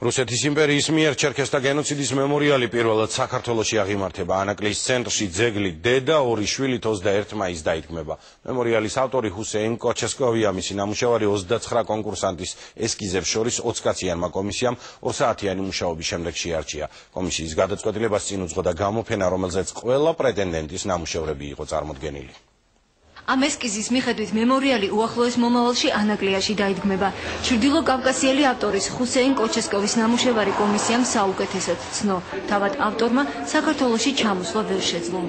რუსეთის იმპერიის მიერ ჩერქეზთა გენოციდის მემორიალი პირველად საქართველოში აღიმართება. ანაკლის ცენტრში ძეგლი დედა ორი შვილით 21 მაისს დაითქმება. მემორიალის ავტორი ჰუსეინ კოჩესკოვია მისი ნამუშევარი 29 კონკურსანტის ესკიზებს შორის 20 კაციანმა კომისიამ 2 საათიანი მუშაობის შემდეგ შეარჩია. კომისიის გადაწყვეტილებას წინ უძღოდა გამოფენა, რომელზეც ყველა პრეტენდენტის ნამუშევრები იყო წარმოდგენილი. Ამ ესკიზის მიხედვით მემორიალი უახლოეს მომავალში ანაკლიაში დაიდგმება. ჩრდილო კავკასიელი ავტორის ჰუსეინ კოჩესკოვის ნამუშევარი კომისიამ საუკეთესოდ ცნო. თავად ავტორმა საქართველოში ჩამოსვლა ვერ შეძლო.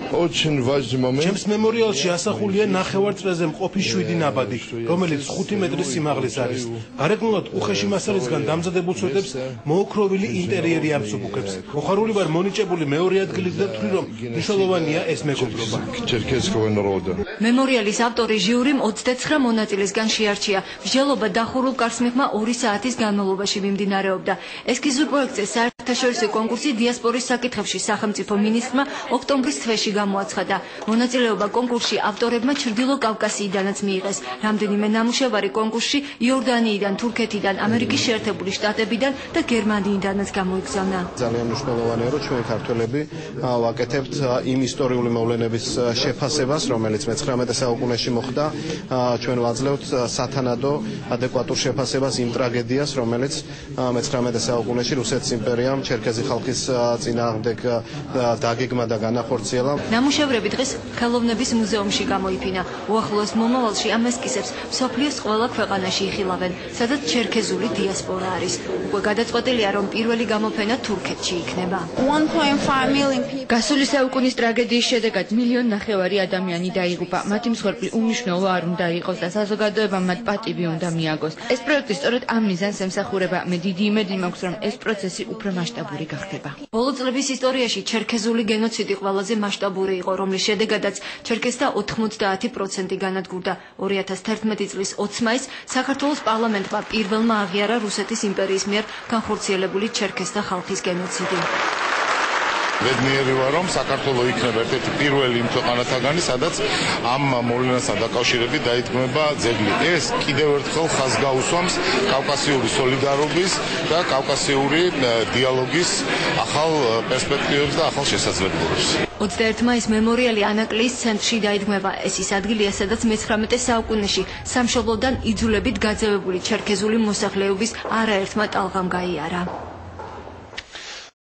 ჩემს მემორიალში ასახულია ნახევარწრეზე მყოფი 7 ნაბადი, რომელიც 5 მეტრის სიმაღლის არის. გარეგნულად უხეში მასალისგან დამზადებულ სვეტებს მოოქროვილი ინტერიერი ამსუბუქებს. მოხარული ვარ მონიჭებული მეორე ადგილით და ვთვლი, რომ მნიშვნელოვანია ეს მეგობრობა. მემორიალის ავტორი ჟიურიმ 29 მონაწილისგან შეარჩია. მსჯელობა დახურულ კარს მიღმა 2 საათის განმავლობაში მიმდინარეობდა. ესკიზურ პროექტზე საერთაშორისო კონკურსი დიასპორის საკითხებში სახელმწიფო მინისტრმა ოქტომბრის თვეში გამოაცხადა. მონაწილეობა კონკურსში ავტორებმა ჩრდილო კავკასიიდანაც მიიღეს. რამდენიმე ნამუშევარი კონკურსში იორდანიიდან, თურქეთიდან, ამერიკის შეერთებული შტატებიდან და გერმანიიდანაც გამოიგზავნა. ძალიან მნიშვნელოვანია, რომ ჩვენ ქართველები ვაკეთებთ იმ ისტორიული მოვლენების შეფასებას, რომელიც მე-19 საუკუნეში მოხდა. ჩვენ ვაძლევთ სათანადო ადეკვატურ შეფასებას იმ ტრაგედიას, რომელიც მე-19 საუკუნეში რუსეთის იმპერიამ ჩერქეზი ხალხის წინააღმდეგ დაგეგმა და განახორციელა. ნამუშევრები დღეს ხელოვნების მუზეუმში გამოიფინა. უახლოეს მომავალში ამ ესკიზებს მსოფლიოს ყველა ქვეყანაში იხილავენ, სადაც ჩერქეზული დიასპორა არის. უკვე გადაწყვეტილია, რომ პირველი გამოფენა თურქეთში იქნება. 1.5 million გასული საუკუნის ტრაგედიის შედეგად 1,5 მილიონი ადამიანი დაიღუპა. მათი მსხვერპლი უმნიშვნელო არ უნდა იყოს და საზოგადოებამ მათ პატივი უნდა მიაგოს. ეს პროექტი სწორედ ამ მიზანს ემსახურება. მე დიდი იმედი მაქვს, რომ ეს პროცესი უფრო მასშტაბური გახდება. ბოლო წლების ისტორიაში ჩერქეზული გენოციდი ყველაზე მასშტაბური იყო, რომლის შედეგადაც ჩერქეზთა 90% განადგურდა. 2011 წლის 20 მაისს საქართველოს პარლამენტმა პირველმა აღიარა რუსეთის იმპერიის მიერ განხორციელებული ჩერქეზთა ხალხის გენოციდი. Vednieri ვარ, რომ საქართველო იქნება ერთ-ერთი პირველი იმ ქვეყანათაგანი, სადაც ამ მოვლენასთან დაკავშირებით დაიდგმება ძეგლი. ეს კიდევ ერთხელ ხაზს გაუსვამს კავკასიური სოლიდარობის და კავკასიური დიალოგის ახალ პერსპექტივებს და ახალ შესაძლებლობებს. 21 მაისს მემორიალი ანაკლიის ცენტრში დაიდგმება. ეს ის ადგილია, სადაც მე-19 საუკუნეში სამშობლოდან იძულებით გაძევებული ჩერქეზული მოსახლეობის არაერთმა ტალღამ გაიარა.